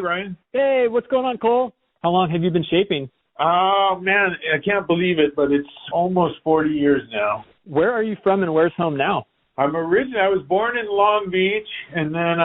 Ryan. Hey, what's going on, Cole? How long have you been shaping? Oh, man, I can't believe it, but it's almost 40 years now. Where are you from and where's home now? I was born in Long Beach and then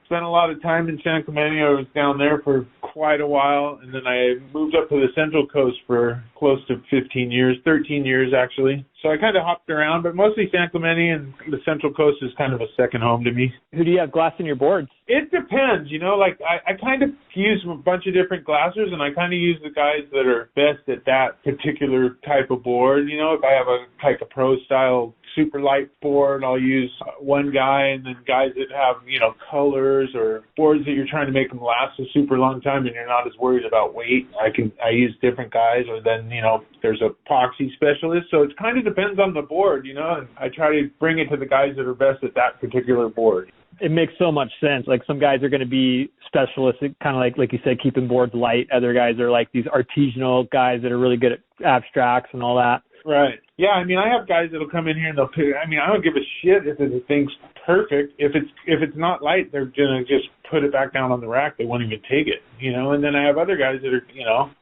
spent a lot of time in San Clemente. I was down there for quite a while, and then I moved up to the Central Coast for close to 15 years, 13 years actually. So I kind of hopped around, but mostly San Clemente, and the Central Coast is kind of a second home to me. Who do you have glassing your boards? It depends, like I kind of use a bunch of different glassers, and I kind of use the guys that are best at that particular type of board. If I have a pro style super light board, I'll use one guy, and then guys that have, colors or boards that you're trying to make them last a super long time and you're not as worried about weight. I use different guys, or then, there's a epoxy specialist. So it kind of depends on the board, and I try to bring it to the guys that are best at that particular board. It makes so much sense. Like some guys are going to be specialists, kind of like you said, keeping boards light. Other guys are like these artisanal guys that are really good at abstracts and all that. Right. Yeah, I have guys that'll come in here and they'll pick. I don't give a shit if the thing's perfect. If it's not light, they're gonna just put it back down on the rack. They won't even take it, And then I have other guys that are,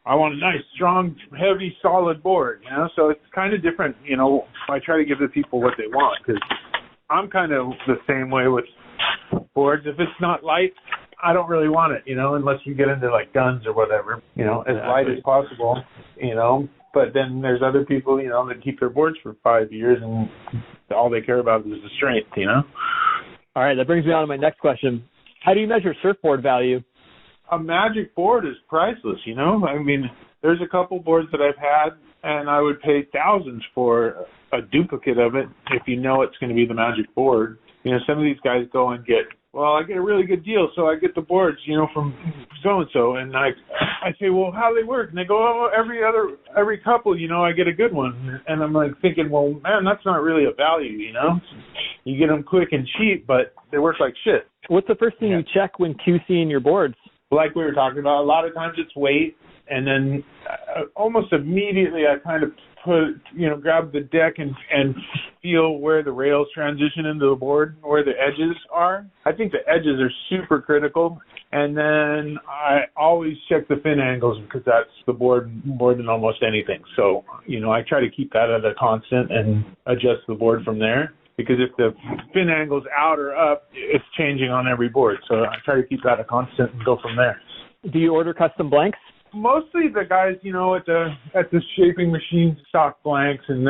I want a nice, strong, heavy, solid board, So it's kind of different, I try to give the people what they want, because I'm kind of the same way with boards. If it's not light, I don't really want it, unless you get into like guns or whatever, as light as possible, But then there's other people, that keep their boards for 5 years and all they care about is the strength, All right, that brings me on to my next question. How do you measure surfboard value? A magic board is priceless, There's a couple boards that I've had, and I would pay thousands for a duplicate of it if it's going to be the magic board. Some of these guys go and I get a really good deal, so I get the boards, from so-and-so, and I say, well, how do they work? And they go, oh, every couple, I get a good one. And I'm like thinking, well, man, that's not really a value, You get them quick and cheap, but they work like shit. What's the first thing you check when QCing your boards? Like we were talking about, a lot of times it's weight, and then almost immediately I kind of grab the deck and feel where the rails transition into the board, where the edges are. I think the edges are super critical. And then I always check the fin angles, because that's the board more than almost anything. So, I try to keep that at a constant and adjust the board from there. Because if the fin angle's out or up, it's changing on every board. So I try to keep that a constant and go from there. Do you order custom blanks? Mostly the guys, at the shaping machine stock blanks, and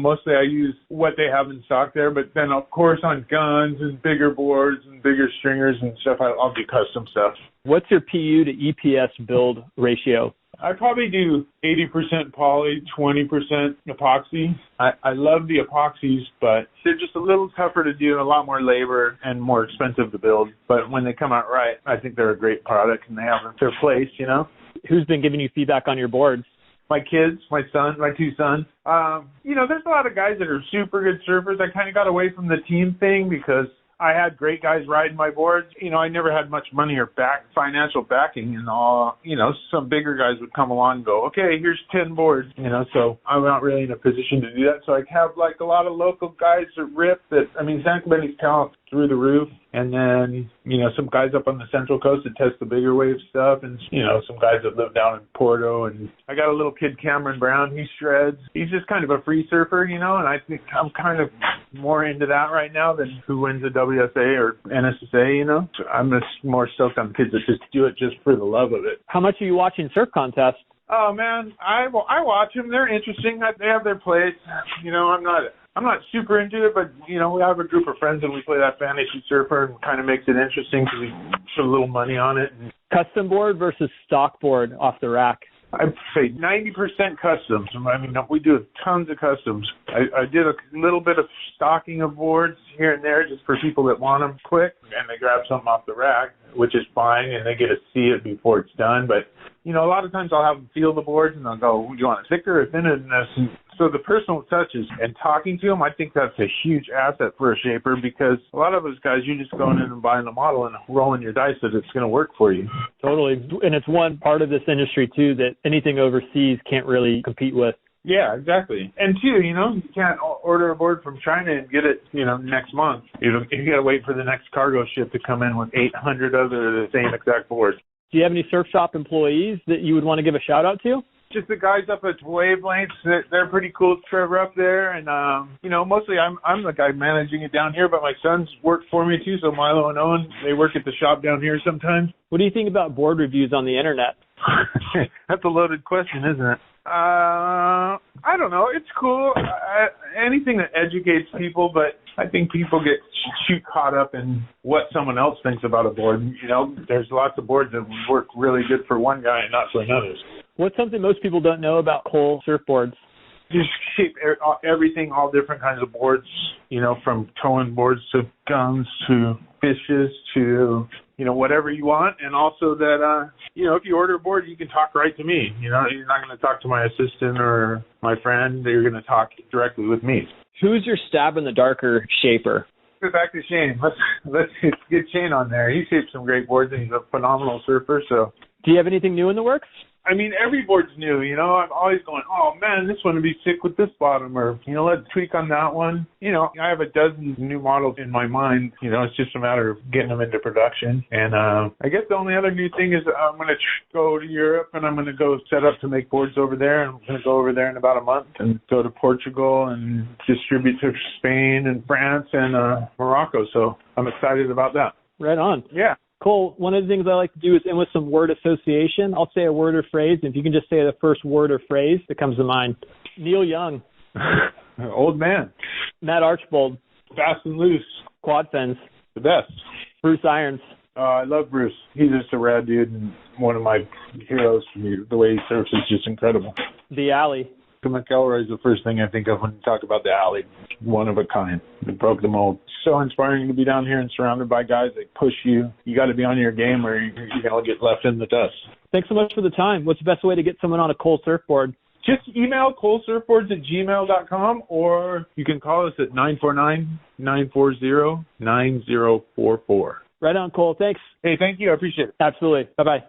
mostly I use what they have in stock there. But then, of course, on guns and bigger boards and bigger stringers and stuff, I'll do custom stuff. What's your PU to EPS build ratio? I probably do 80% poly, 20% epoxy. I love the epoxies, but they're just a little tougher to do, a lot more labor and more expensive to build. But when they come out right, I think they're a great product and they have their place, Who's been giving you feedback on your boards? My kids, my two sons. There's a lot of guys that are super good surfers. I kind of got away from the team thing because I had great guys riding my boards. I never had much money or financial backing and all. Some bigger guys would come along and go, okay, here's 10 boards, so I'm not really in a position to do that. So I have like a lot of local guys that rip that, San Clemente's talent through the roof. And then, some guys up on the Central Coast that test the bigger wave stuff, and, some guys that live down in Porto. And I got a little kid, Cameron Brown, he shreds. He's just kind of a free surfer, and I think I'm kind of more into that right now than who wins a WSA or NSSA, So I'm just more stoked on kids that just do it just for the love of it. How much are you watching surf contests? Oh, man, I watch them. They're interesting. They have their place. I'm not super into it, but, we have a group of friends and we play that fantasy surfer and kind of makes it interesting because we put a little money on it. Custom board versus stock board off the rack? I'd say 90% customs. We do tons of customs. I did a little bit of stocking of boards here and there just for people that want them quick, and they grab something off the rack, which is fine, and they get to see it before it's done. But, a lot of times I'll have them feel the boards, and they'll go, do you want it thicker or thinner than this? And so the personal touches and talking to them, I think that's a huge asset for a shaper, because a lot of us guys, you're just going in and buying a model and rolling your dice that it's going to work for you. Totally. And it's one part of this industry, too, that anything overseas can't really compete with. Yeah, exactly. And two, you can't order a board from China and get it, next month. You got to wait for the next cargo ship to come in with 800 other the same exact boards. Do you have any surf shop employees that you would want to give a shout out to? Just the guys up at Wavelengths, they're pretty cool. Trevor up there, and mostly I'm the guy managing it down here, but my sons work for me too. So Milo and Owen, they work at the shop down here sometimes. What do you think about board reviews on the internet? That's a loaded question, isn't it? I don't know. It's cool. Anything that educates people, but I think people get too caught up in what someone else thinks about a board. There's lots of boards that work really good for one guy and not for another. What's something most people don't know about Cole Surfboards? Just shape everything, all different kinds of boards, from towing boards to guns to fishes to, whatever you want. And also that, if you order a board, you can talk right to me. You're not going to talk to my assistant or my friend. You're going to talk directly with me. Who's your stab in the darker shaper? Get back to Shane. Let's get Shane on there. He shapes some great boards, and he's a phenomenal surfer. So, do you have anything new in the works? I mean, every board's new, I'm always going, oh man, this one would be sick with this bottom, or, let's tweak on that one. I have a dozen new models in my mind, it's just a matter of getting them into production. And I guess the only other new thing is I'm going to go to Europe, and I'm going to go set up to make boards over there. I'm going to go over there in about a month and go to Portugal and distribute to Spain and France and Morocco. So I'm excited about that. Right on. Yeah. Cole, one of the things I like to do is end with some word association. I'll say a word or phrase, and if you can just say the first word or phrase that comes to mind. Neil Young. Old man. Matt Archbold. Fast and loose. Quad Fins. The best. Bruce Irons. I love Bruce. He's just a rad dude and one of my heroes. The way he surfs is just incredible. The Alley. McElroy is the first thing I think of when you talk about the Alley. One of a kind. It broke the mold. So inspiring to be down here and surrounded by guys that push you. You got to be on your game or you're going to get left in the dust. Thanks so much for the time. What's the best way to get someone on a Cole surfboard? Just email colesurfboards@gmail.com, or you can call us at 949-940-9044. Right on, Cole. Thanks. Hey, thank you. I appreciate it. Absolutely. Bye-bye.